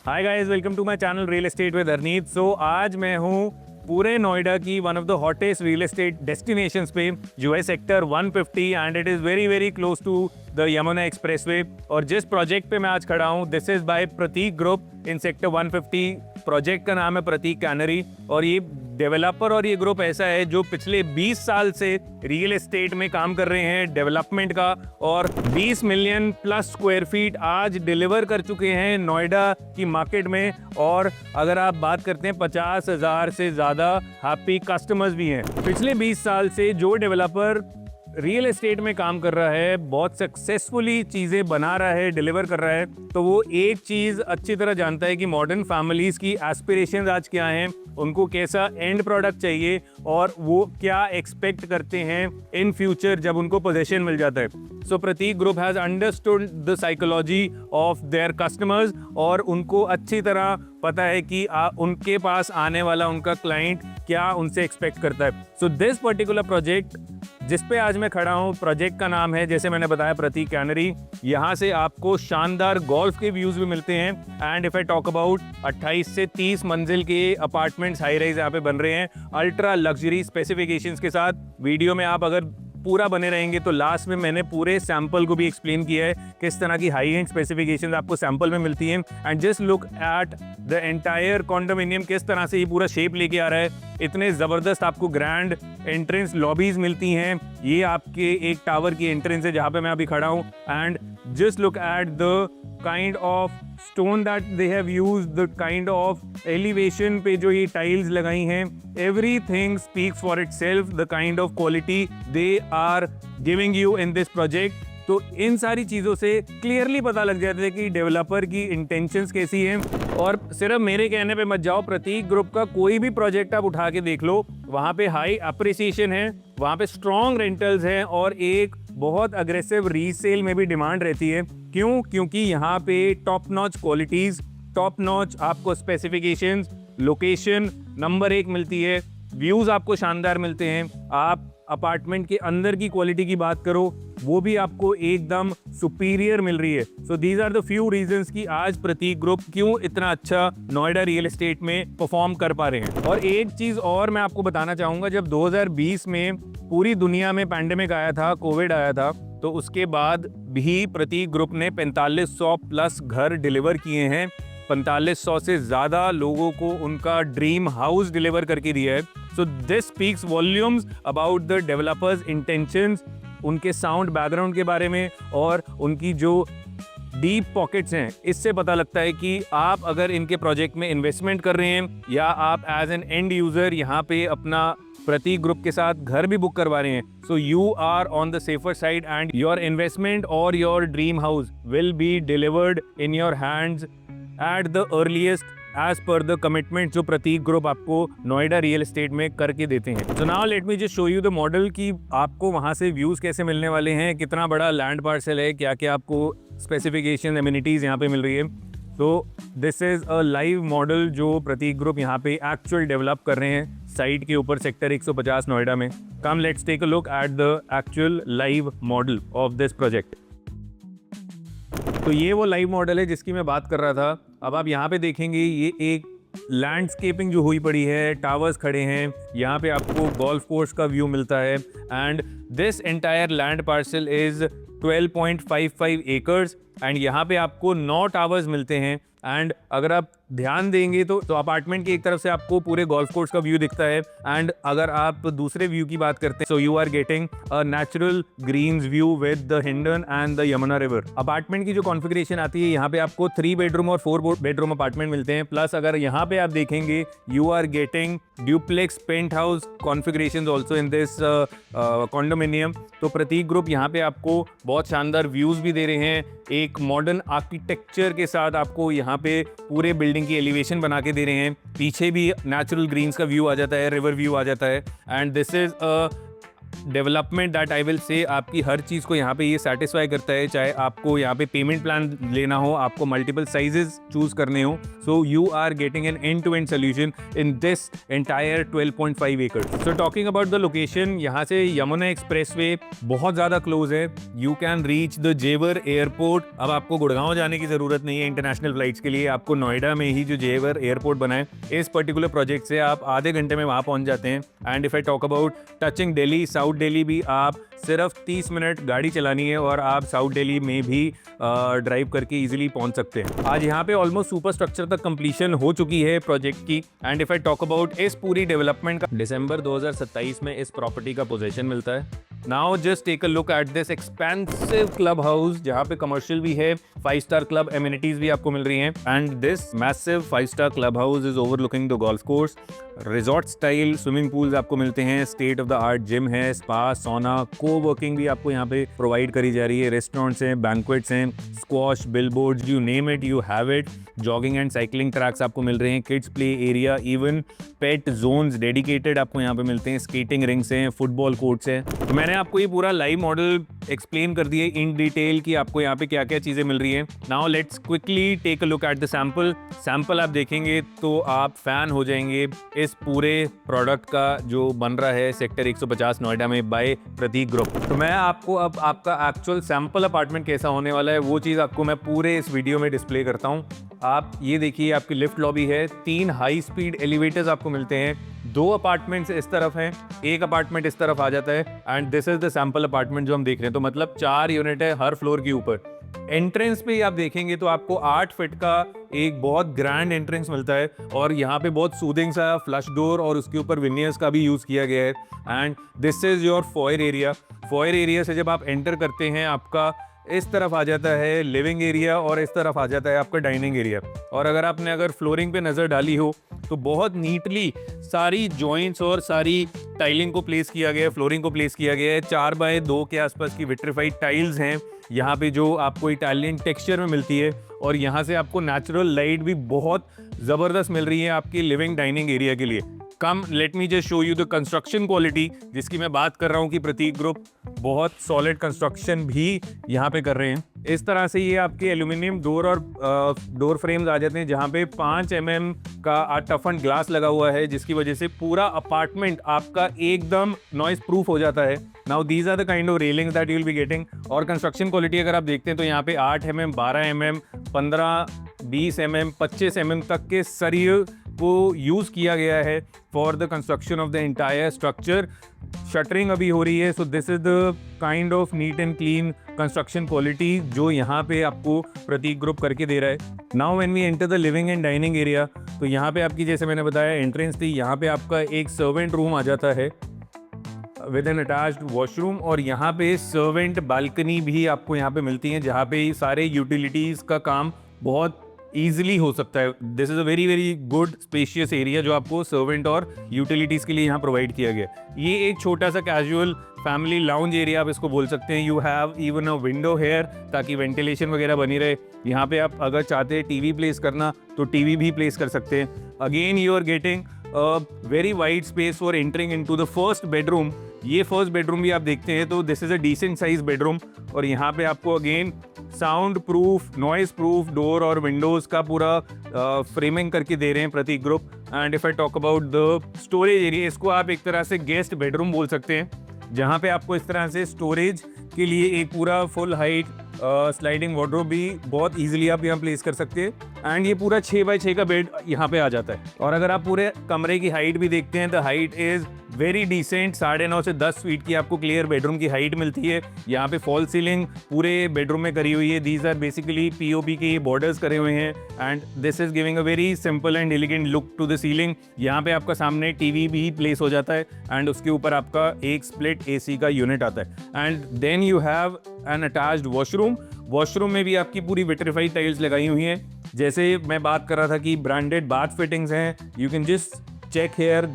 Hi guys, welcome to my channel real estate with Arneet. So आज मैं हूँ पूरे नोएडा की one of the hottest real estate destinations पे, जो है sector 150 and it is very very close to the Yamuna expressway. और जिस प्रोजेक्ट पे मैं आज खड़ा हूँ, this is by Prateek group in sector 150। Project का नाम है प्रतीक कैनरी और ये डेवलपर और ये ग्रुप ऐसा है जो पिछले 20 साल से रियल एस्टेट में काम कर रहे हैं डेवलपमेंट का, और 20 मिलियन प्लस स्क्वायर फीट आज डिलीवर कर चुके हैं नोएडा की मार्केट में। और अगर आप बात करते हैं 50,000 से ज़्यादा हैप्पी कस्टमर्स भी हैं। पिछले 20 साल से जो डेवलपर रियल एस्टेट में काम कर रहा है, बहुत सक्सेसफुली चीज़ें बना रहा है, डिलीवर कर रहा है, तो वो एक चीज़ अच्छी तरह जानता है कि मॉडर्न फैमिलीज़ की एस्पिरेशंस आज क्या हैं, उनको कैसा एंड प्रोडक्ट चाहिए और वो क्या एक्सपेक्ट करते हैं इन फ्यूचर जब उनको पोजीशन मिल जाता है। So Prateek group has understood the psychology of their customers और उनको अच्छी तरह पता है कि उनके पास आने वाला उनका क्लाइंट क्या उनसे एक्सपेक्ट करता है। सो दिस पर्टिकुलर प्रोजेक्ट जिस पे आज मैं खड़ा हूँ, प्रोजेक्ट का नाम है, जैसे मैंने बताया, प्रतीक कैनरी। यहाँ से आपको शानदार गोल्फ के व्यूज़ भी मिलते हैं। And if I talk about 28 से 30 मंजिल के अपार्टमेंट्स हाई राइज यहाँ पे बन रहे हैं अल्ट्रा लग्जरी स्पेसिफिकेशंस के साथ। वीडियो में आप अगर पूरा बने रहेंगे तो लास्ट में मैंने पूरे सैंपल को भी एक्सप्लेन किया है, किस तरह की हाई एंड स्पेसिफिकेशंस आपको सैंपल में मिलती हैं। And just look at the entire condominium, किस तरह से ये पूरा शेप लेके आ रहा है। इतने ज़बरदस्त आपको ग्रैंड एंट्रेंस लॉबीज मिलती हैं। ये आपके एक टावर की एंट्रेंस है जहाँ पे मैं अभी खड़ा हूँ। And just look at the kind of stone that they have used, the kind of elevation पे जो ये टाइल्स लगाई हैं, everything speaks for itself, the kind of quality they are giving you in this project. तो इन सारी चीज़ों से क्लियरली पता लग जाता है कि डेवलपर की इंटेंशंस कैसी हैं। और सिर्फ मेरे कहने पे मत जाओ, प्रतीक ग्रुप का कोई भी प्रोजेक्ट आप उठा के देख लो, वहाँ पे हाई अप्रिसिएशन है, वहाँ पे स्ट्रॉन्ग रेंटल्स हैं और एक बहुत अग्रेसिव रीसेल में भी डिमांड रहती है। क्यों? क्योंकि यहाँ पे top notch qualities, top notch आपको स्पेसिफिकेशंस, लोकेशन नंबर 1 मिलती है, व्यूज़ आपको शानदार मिलते हैं। आप अपार्टमेंट के अंदर की क्वालिटी की बात करो, वो भी आपको एकदम सुपीरियर मिल रही है। So these are the few reasons कि आज प्रतीक ग्रुप क्यों इतना अच्छा नोएडा रियल एस्टेट में परफॉर्म कर पा रहे हैं। और एक चीज़ और मैं आपको बताना चाहूँगा, जब 2020 में पूरी दुनिया में पैंडेमिक आया था, कोविड आया था, तो उसके बाद भी प्रतीक ग्रुप ने 4500 प्लस घर डिलीवर किए हैं। 4500 से ज़्यादा लोगों को उनका ड्रीम हाउस डिलीवर करके दिया है। So this speaks volumes about the developers intentions, उनके साउंड बैकग्राउंड के बारे में और उनकी जो डीप पॉकेट्स हैं। इससे पता लगता है कि आप अगर इनके प्रोजेक्ट में इन्वेस्टमेंट कर रहे हैं या आप एज एन एंड यूज़र यहाँ पे अपना प्रतीक ग्रुप के साथ घर भी बुक करवा रहे हैं, so you are on the safer side and your investment और your dream house will be delivered in your hands at the earliest as per the commitment जो प्रतीक ग्रुप आपको नोएडा रियल एस्टेट में करके देते हैं। So now let me just show you the model कि आपको वहाँ से व्यूज़ कैसे मिलने वाले हैं, कितना बड़ा लैंड पार्सल है, क्या क्या आपको स्पेसिफिकेशन एमिनिटीज़ यहाँ पे मिल रही है। तो this is a live model जो प्रतीक ग्रुप यहाँ पे एक्चुअल डेवलप कर रहे हैं साइट के ऊपर, सेक्टर 150 नोएडा में। Come let's take a look at the actual live model of this project. तो ये वो लाइव मॉडल है जिसकी मैं बात कर रहा था। अब आप यहाँ पे देखेंगे, ये एक लैंडस्केपिंग जो हुई पड़ी है, टावर्स खड़े हैं, यहाँ पे आपको गोल्फ कोर्स का व्यू मिलता है। And this entire land parcel is 12.55 acres and यहाँ पे आपको 9 टावर्स मिलते हैं। एंड अगर आप ध्यान देंगे तो अपार्टमेंट की एक तरफ से आपको पूरे गोल्फ कोर्स का व्यू दिखता है। एंड अगर आप दूसरे व्यू की बात करते हैं, so you are getting a natural greens view with the Hindon and the Yamuna river. Apartment की जो कॉन्फ़िगरेशन आती है, यहाँ पे आपको 3 बेडरूम और 4 बेडरूम अपार्टमेंट मिलते हैं। प्लस अगर यहाँ पे आप देखेंगे, you are getting duplex penthouse configurations also in this condominium. तो प्रतीक ग्रुप यहाँ पे आपको बहुत शानदार व्यूज़ भी दे रहे हैं, एक मॉडर्न आर्किटेक्चर के साथ आपको यहाँ पे पूरे बिल्डिंग की एलिवेशन बना के दे रहे हैं। पीछे भी नेचुरल ग्रीन्स का व्यू आ जाता है, रिवर व्यू आ जाता है। And this is a development that I will say आपकी हर चीज़ को यहाँ पे ये सेटिस्फाई करता है, चाहे आपको यहाँ पे पेमेंट प्लान लेना हो, आपको मल्टीपल साइजेस चूज करने हो, so you are getting an end to end solution in this entire 12.5 एकड़। So talking about the location, यहाँ से यमुना एक्सप्रेसवे बहुत ज़्यादा क्लोज है, you can reach the Jewar airport. अब आपको गुड़गांव जाने की ज़रूरत नहीं है इंटरनेशनल फ्लाइट्स के लिए, आपको नोएडा में ही जो जेवर एयरपोर्ट बना है, इस पर्टिकुलर प्रोजेक्ट से आप आधे घंटे में वहाँ पहुँच जाते हैं। And if I talk about touching Delhi, south Delhi भी आप सिर्फ 30 मिनट गाड़ी चलानी है और आप साउथ दिल्ली में भी ड्राइव करके इजीली पहुंच सकते हैं। आज यहाँ पे ऑलमोस्ट सुपर स्ट्रक्चर तक कंप्लीशन हो चुकी है प्रोजेक्ट की। And if I talk about इस पूरी डेवलपमेंट का, दिसंबर 2027 में इस प्रॉपर्टी का पोजेशन मिलता है। Now just take a look at this expensive club house, जहाँ पे कमर्शियल भी है, 5 स्टार क्लब एमिनिटीज भी आपको मिल रही हैं। And this massive 5 star club house is overlooking the golf course, resort style swimming pools आपको मिलते हैं, state of the art gym है, स्पा, सोना, को-वर्किंग भी आपको यहाँ पे प्रोवाइड करी जा रही है, रेस्टोरेंट्स हैं, बैंक्वेट्स हैं, squash, billboards, you name it you have it. Jogging and cycling tracks आपको मिल रहे हैं, किड्स प्ले एरिया, इवन पेट जोन्स डेडिकेटेड आपको यहाँ पे मिलते हैं, स्केटिंग रिंग्स हैं, फुटबॉल कोर्ट्स हैं। तो मैंने आपको ये पूरा लाइव मॉडल एक्सप्लेन कर दिया इन डिटेल कि आपको यहाँ पे क्या क्या चीज़ें मिल रही हैं। Now let's quickly take a look at the sample आप देखेंगे तो आप फैन हो जाएंगे इस पूरे प्रोडक्ट का जो बन रहा है सेक्टर 150 नोएडा में बाय प्रतीक ग्रुप। तो मैं आपको अब आपका एक्चुअल सैंपल अपार्टमेंट कैसा होने वाला है वो चीज़ आपको मैं पूरे इस वीडियो में डिस्प्ले करता हूँ। आप ये देखिए, आपकी लिफ्ट लॉबी है, 3 हाई स्पीड एलिवेटर्स आपको मिलते हैं, 2 अपार्टमेंट्स इस तरफ हैं, 1 अपार्टमेंट इस तरफ आ जाता है। And this is the sample apartment जो हम देख रहे हैं, तो मतलब 4 यूनिट है हर फ्लोर के ऊपर। एंट्रेंस पे आप देखेंगे तो आपको 8 फीट का एक बहुत ग्रैंड एंट्रेंस मिलता है और यहाँ पे बहुत सूदिंग सा फ्लश डोर और उसके ऊपर विनियर्स का भी यूज़ किया गया है। And this is your foyer area. Foyer area से जब आप एंटर करते हैं आपका इस तरफ आ जाता है लिविंग एरिया और इस तरफ आ जाता है आपका डाइनिंग एरिया। और अगर फ्लोरिंग पे नज़र डाली हो तो बहुत नीटली सारी जॉइंट्स और सारी टाइलिंग को प्लेस किया गया है, फ्लोरिंग को प्लेस किया गया है। 4x2 के आसपास की विट्रीफाइड टाइल्स हैं यहाँ पे जो आपको इटालियन टेक्सचर में मिलती है और यहाँ से आपको नेचुरल लाइट भी बहुत ज़बरदस्त मिल रही है आपकी लिविंग डाइनिंग एरिया के लिए। Come let me just show you the construction quality जिसकी मैं बात कर रहा हूँ कि प्रतीक ग्रुप बहुत सॉलिड कंस्ट्रक्शन भी यहाँ पे कर रहे हैं। इस तरह से ये आपके एल्यूमिनियम डोर और डोर फ्रेम्स आ जाते हैं जहाँ पे 5 mm का टफन ग्लास लगा हुआ है जिसकी वजह से पूरा अपार्टमेंट आपका एकदम नॉइस प्रूफ हो जाता है। Now these are the kind of railings that you will be getting. और कंस्ट्रक्शन क्वालिटी अगर आप देखते हैं तो यहाँ पे 8 mm, 12 mm, 15, 20 mm, 25 mm तक के सरिये को यूज़ किया गया है for the construction of the entire structure. Shuttering अभी हो रही है, so this is the kind of neat and clean construction quality जो यहाँ पे आपको प्रतीक ग्रुप करके दे रहा है। Now when we enter the living and dining area, तो यहाँ पे आपकी जैसे मैंने बताया एंट्रेंस थी, यहाँ पे आपका एक सर्वेंट रूम आ जाता है विद एन अटैच्ड वॉशरूम और यहाँ पे सर्वेंट बालकनी भी आपको यहाँ पे मिलती हैं जहाँ पे सारे यूटिलिटीज़ का काम बहुत ईजिली हो सकता है। This is a very very good spacious area जो आपको सर्वेंट और यूटिलिटीज़ के लिए यहाँ प्रोवाइड किया गया। ये एक छोटा सा कैजुअल फैमिली लाउंज एरिया आप इसको बोल सकते हैं। You have even a window here ताकि वेंटिलेशन वगैरह बनी रहे। यहाँ पे आप अगर चाहते हैं टीवी प्लेस करना तो टीवी भी प्लेस कर सकते हैं। Again you are getting a very wide space for entering into the first bedroom. ये फर्स्ट बेडरूम भी आप देखते हैं तो this is a decent size bedroom और यहाँ पे आपको again sound proof, noise proof door और विंडोज़ का पूरा फ्रेमिंग करके दे रहे हैं Prateek group. And if I talk about the storage area, इसको आप एक तरह से गेस्ट बेडरूम बोल सकते हैं जहाँ पे आपको इस तरह से स्टोरेज के लिए एक पूरा फुल हाइट स्लाइडिंग वार्डरोब भी बहुत इजीली आप यहाँ प्लेस कर सकते हैं। एंड ये पूरा 6x6 का बेड यहाँ पे आ जाता है। और अगर आप पूरे कमरे की हाइट भी देखते हैं तो हाइट इज़ वेरी डिसेंट, 9.5 से 10 फीट की आपको क्लियर बेडरूम की हाइट मिलती है। यहाँ पे फॉल सीलिंग पूरे बेडरूम में करी हुई है। दीज आर बेसिकली पीओपी के बॉर्डर्स करे हुए हैं and this is giving a very simple and elegant look to the ceiling. यहाँ पे आपका सामने टीवी भी प्लेस हो जाता है एंड उसके ऊपर आपका एक स्प्लिट एसी का यूनिट आता है। And then you have an attached washroom. Washroom में भी आपकी पूरी विट्रीफाइड टाइल्स लगाई हुई हैं। जैसे मैं बात कर रहा था कि ब्रांडेड बाथ फिटिंग्स हैं, you can just check here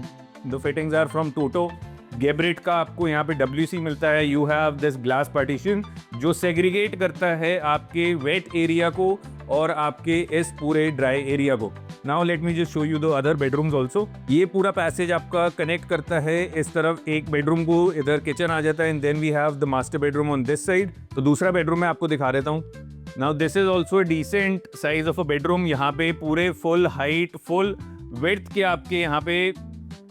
the fittings are from Toto. Geberit का आपको यहाँ पे WC मिलता है। You have this glass partition जो सेग्रीगेट करता है आपके वेट एरिया को और आपके इस पूरे ड्राई एरिया को। Now let me just show you the other bedrooms also. ये पूरा पैसेज आपका कनेक्ट करता है, इस तरफ एक बेडरूम को, इधर किचन आ जाता है, and then we have the master bedroom on this side. तो दूसरा बेडरूम मैं आपको दिखा देता हूँ। Now this is also decent size of a bedroom. यहाँ पे पूरे फुल हाइट, फुल विड्थ के आपके यहाँ पे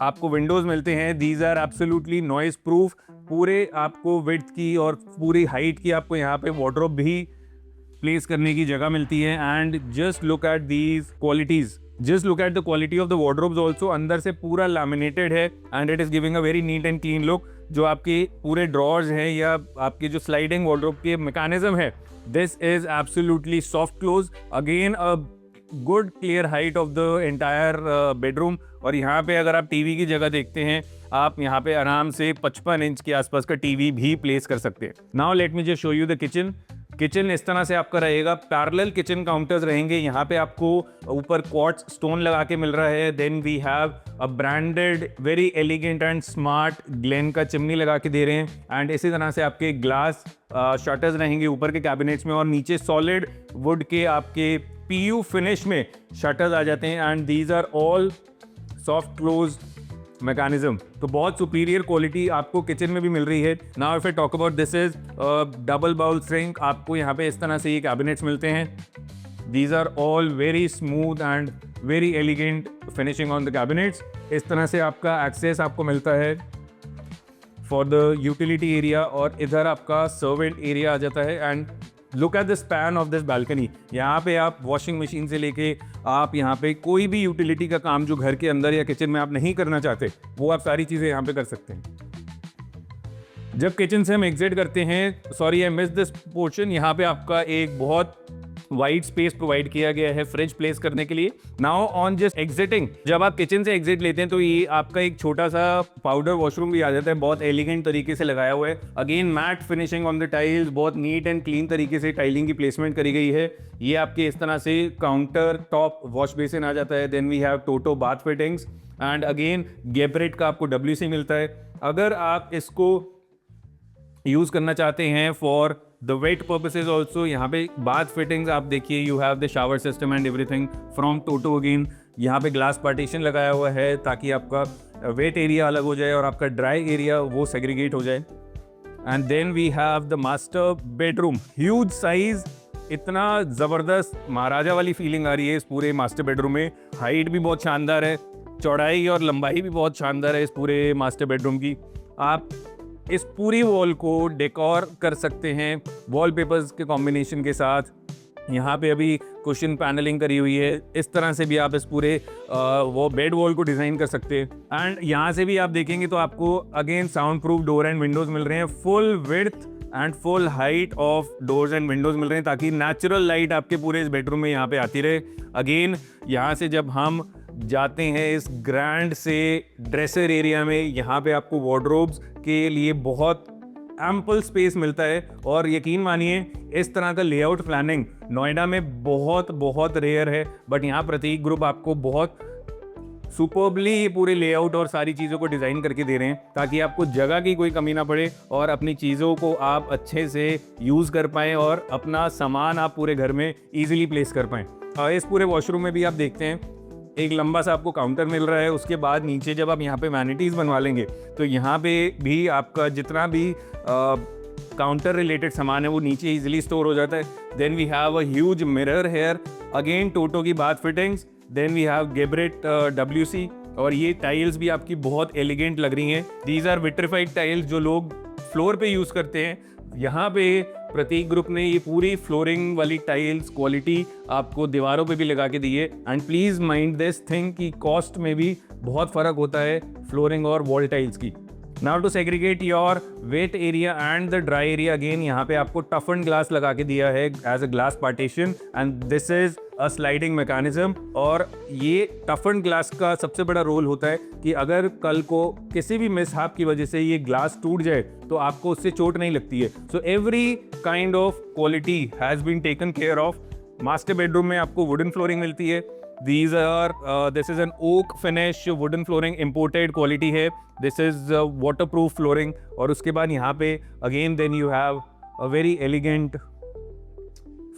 आपको विंडोज मिलते हैं। These are absolutely noise proof. पूरे आपको विड्थ की और पूरी हाइट की आपको यहाँ पे वार्डरोब भी प्लेस करने की जगह मिलती है। And just look at these qualities, just look at the quality of the wardrobes also. अंदर से पूरा लैमिनेटेड है and it is giving a very neat and clean look. जो आपके पूरे ड्रॉर्स हैं या आपकी जो स्लाइडिंग वार्डरोब के मैकेनिज्म है, this is absolutely soft close. Again a good clear height of the entire bedroom. और यहाँ पे अगर आप टीवी की जगह देखते हैं, आप यहाँ पे आराम से 55 इंच के आसपास का टीवी भी प्लेस कर सकते हैं। Now let me just show you the kitchen. Kitchen इस तरह से आपका रहेगा, पैरेलल किचन काउंटर्स रहेंगे। यहाँ पे आपको ऊपर क्वार्ट्ज स्टोन लगा के मिल रहा है। Then we have a branded very elegant and smart Glen का चिमनी लगा के दे रहे हैं। एंड इसी तरह से आपके ग्लास शटर्स रहेंगे ऊपर के कैबिनेट्स में, और नीचे सॉलिड वुड के आपके PU फिनिश में शटर्स आ जाते हैं। And these are all soft close mechanism. तो बहुत सुपीरियर क्वालिटी आपको किचन में भी मिल रही है। Now if I talk about, this is double bowl sink. आपको यहाँ पे इस तरह से ये कैबिनेट्स मिलते हैं। These are all very smooth and very elegant finishing on the cabinets. इस तरह से आपका एक्सेस आपको मिलता है फॉर द यूटिलिटी एरिया, और इधर आपका सर्वेंट एरिया आ जाता है। And look at the span of this balcony. यहाँ पे आप वॉशिंग मशीन से लेके आप यहाँ पे कोई भी यूटिलिटी का काम जो घर के अंदर या किचन में आप नहीं करना चाहते, वो आप सारी चीज़ें यहाँ पे कर सकते हैं। जब किचन से हम एग्जिट करते हैं, sorry I miss this portion, यहाँ पे आपका एक बहुत वाइड स्पेस प्रोवाइड किया गया है फ्रिज प्लेस करने के लिए। नाउ ऑन जस्ट एग्जिटिंग, जब आप किचन से एग्जिट लेते हैं तो ये आपका एक छोटा सा पाउडर वॉशरूम भी आ जाता है, बहुत एलिगेंट तरीके से लगाया हुआ है। Again mat finishing on the tiles, बहुत नीट एंड क्लीन तरीके से टाइलिंग की प्लेसमेंट करी गई है। ये आपके इस तरह से काउंटर टॉप वॉश बेसिन आ जाता है। Then we have Toto bath fittings and again Geberit का आपको WC मिलता है। अगर आप इसको यूज़ करना चाहते हैं for the wet purposes also, यहाँ पे बाथ फिटिंग्स आप देखिए, you have the shower system and everything from Toto. Again यहाँ पे ग्लास पार्टीशन लगाया हुआ है ताकि आपका वेट एरिया अलग हो जाए और आपका ड्राई एरिया वो सेग्रीगेट हो जाए। And then we have the master bedroom, huge size, इतना ज़बरदस्त महाराजा वाली फीलिंग आ रही है इस पूरे मास्टर बेडरूम में। हाइट भी बहुत शानदार है, चौड़ाई और लंबाई भी बहुत शानदार है इस पूरे मास्टर बेडरूम की। आप इस पूरी वॉल को डेकोर कर सकते हैं वॉलपेपर्स के कॉम्बिनेशन के साथ। यहाँ पे अभी कुशन पैनलिंग करी हुई है, इस तरह से भी आप इस पूरे वो बेड वॉल को डिज़ाइन कर सकते हैं। एंड यहाँ से भी आप देखेंगे तो आपको again sound proof door and windows मिल रहे हैं, full width and full height of doors and windows मिल रहे हैं ताकि नेचुरल लाइट आपके पूरे इस बेडरूम में यहाँ पे आती रहे। अगेन यहाँ से जब हम जाते हैं इस ग्रैंड से ड्रेसर एरिया में, यहाँ पे आपको वार्डरोब्स के लिए बहुत एम्पल स्पेस मिलता है। और यकीन मानिए इस तरह का लेआउट प्लानिंग नोएडा में बहुत बहुत रेयर है, बट यहाँ प्रतीक ग्रुप आपको बहुत सुपर्बली ये पूरे लेआउट और सारी चीज़ों को डिज़ाइन करके दे रहे हैं ताकि आपको जगह की कोई कमी ना पड़े और अपनी चीज़ों को आप अच्छे से यूज़ कर पाएँ और अपना सामान आप पूरे घर में ईजिली प्लेस कर पाएँ। इस पूरे वॉशरूम में भी आप देखते हैं एक लंबा सा आपको काउंटर मिल रहा है। उसके बाद नीचे जब आप यहाँ पे वैनिटीज़ बनवा लेंगे तो यहाँ पे भी आपका जितना भी काउंटर रिलेटेड सामान है वो नीचे इजीली स्टोर हो जाता है। Then we have a huge mirror here, again Toto की bath fittings. Then we have Geberit WC, और ये टाइल्स भी आपकी बहुत एलिगेंट लग रही हैं। दीज आर विट्रीफाइड टाइल्स जो लोग फ्लोर पे यूज़ करते हैं। यहाँ पे प्रतीक ग्रुप ने ये पूरी फ्लोरिंग वाली टाइल्स क्वालिटी आपको दीवारों पे भी लगा के दी है। And please mind this thing कि कॉस्ट में भी बहुत फ़र्क होता है फ्लोरिंग और वॉल टाइल्स की। Now to segregate your wet area and the dry area, again यहाँ पे आपको टफन ग्लास लगा के दिया है as a glass partition and this is a sliding mechanism. और ये टफन ग्लास का सबसे बड़ा रोल होता है कि अगर कल को किसी भी मिसहैप की वजह से ये ग्लास टूट जाए तो आपको उससे चोट नहीं लगती है। So every kind of quality has been taken care of. Master bedroom में आपको वुडन फ्लोरिंग मिलती है। These are this is an oak finish wooden flooring, imported quality है। This is waterproof flooring। और उसके बाद यहाँ पे again then you have a very elegant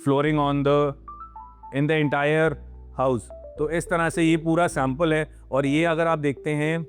flooring on the in the entire house। तो इस तरह से ये पूरा सैम्पल है। और ये अगर आप देखते हैं,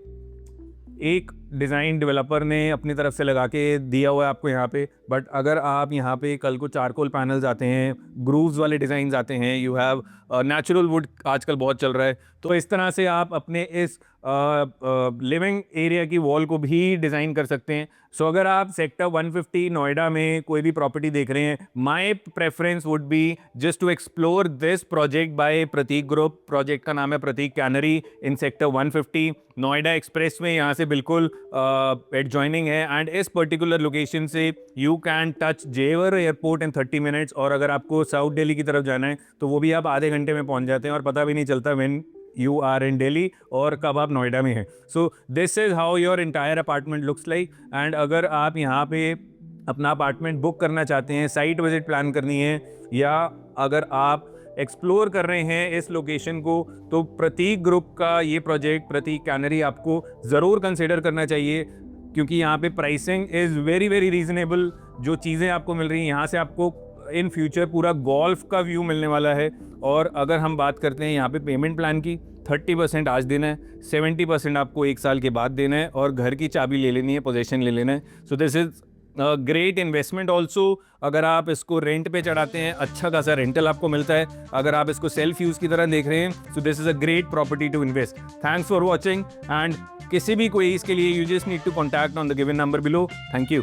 एक डिज़ाइन डेवलपर ने अपनी तरफ से लगा के दिया हुआ है आपको यहाँ पे, बट अगर आप यहाँ पे कल को चारकोल पैनल्स आते हैं, ग्रूव्स वाले डिज़ाइंस आते हैं, यू हैव नेचुरल वुड आजकल बहुत चल रहा है, तो इस तरह से आप अपने इस लिविंग एरिया की वॉल को भी डिज़ाइन कर सकते हैं। सो अगर आप सेक्टर 150 नोएडा में कोई भी प्रॉपर्टी देख रहे हैं, my preference would be just to explore this project by Prateek group. Project का नाम है Prateek Canary in sector 150 Noida express में, यहाँ से बिल्कुल एडजॉइनिंग है। एंड इस पर्टिकुलर लोकेशन से you can touch Jewar airport in 30 minutes, और अगर आपको साउथ दिल्ली की तरफ जाना है तो वो भी आप आधे घंटे में पहुँच जाते हैं और पता भी नहीं चलता when you are in Delhi और कब आप नोएडा में हैं। So this is how your entire apartment looks like। and अगर आप यहाँ पे अपना अपार्टमेंट बुक करना चाहते हैं, साइट विजिट प्लान करनी है, या अगर आप एक्सप्लोर कर रहे हैं इस लोकेशन को, तो प्रतीक ग्रुप का ये प्रोजेक्ट प्रतीक कैनरी आपको ज़रूर कंसिडर करना चाहिए, क्योंकि यहाँ पे pricing is very very reasonable. जो चीज़ें आपको मिल रही हैं यहाँ से, आपको इन फ्यूचर पूरा गोल्फ का व्यू मिलने वाला है। और अगर हम बात करते हैं यहाँ पे पेमेंट प्लान की, 30% आज देना है, 70% आपको 1 साल के बाद देना है, और घर की चाबी ले लेनी है, पोजेशन ले लेना है। सो this is great investment also. अगर आप इसको रेंट पे चढ़ाते हैं, अच्छा खासा रेंटल आपको मिलता है। अगर आप इसको सेल्फ यूज़ की तरह देख रहे हैं, so this is a great property to invest. Thanks for watching, and किसी भी क्वेरीज के लिए you just need to contact on the given number below. Thank you.